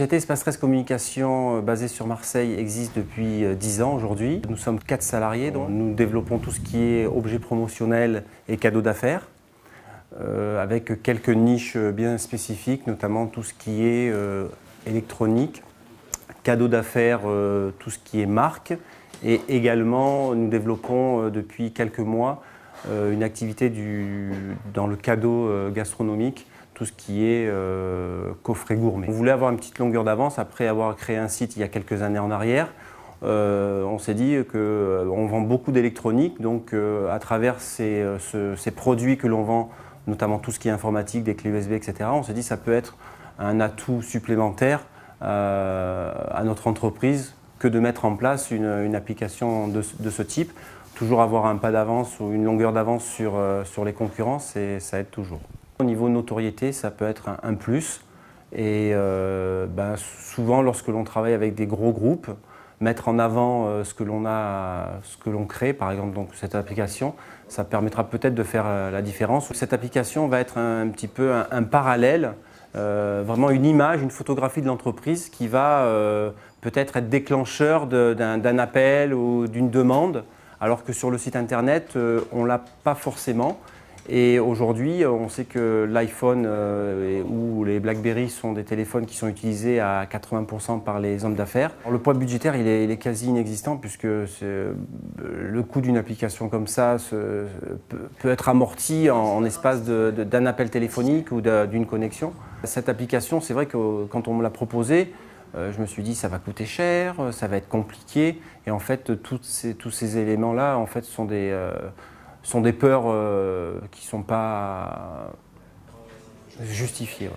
société Espace Stress Communication basée sur Marseille existe depuis 10 ans aujourd'hui. Nous sommes 4 salariés, donc nous développons tout ce qui est objets promotionnels et cadeaux d'affaires, avec quelques niches bien spécifiques, notamment tout ce qui est électronique, cadeaux d'affaires, tout ce qui est marque, et également nous développons depuis quelques mois une activité dans le cadeau gastronomique, tout ce qui est coffret gourmet. On voulait avoir une petite longueur d'avance après avoir créé un site il y a quelques années en arrière. On s'est dit qu'on vend beaucoup d'électronique, donc à travers ces produits que l'on vend, notamment tout ce qui est informatique, des clés USB, etc., on s'est dit que ça peut être un atout supplémentaire à notre entreprise que de mettre en place une application de ce type. Toujours avoir un pas d'avance ou une longueur d'avance sur les concurrents, ça aide toujours. Au niveau notoriété, ça peut être un plus. Et souvent, lorsque l'on travaille avec des gros groupes, mettre en avant ce que l'on crée, par exemple donc, cette application, ça permettra peut-être de faire la différence. Cette application va être un petit peu un parallèle, vraiment une image, une photographie de l'entreprise qui va peut-être être déclencheur d'un appel ou d'une demande, alors que sur le site internet, on ne l'a pas forcément. Et aujourd'hui, on sait que l'iPhone ou les BlackBerry sont des téléphones qui sont utilisés à 80% par les hommes d'affaires. Le poids budgétaire, il est quasi inexistant puisque le coût d'une application comme ça peut être amorti en espace d'un appel téléphonique ou d'une connexion. Cette application, c'est vrai que quand on me l'a proposée, je me suis dit ça va coûter cher, ça va être compliqué. Et en fait, tous ces éléments-là en fait, sont des peurs qui ne sont pas justifiées.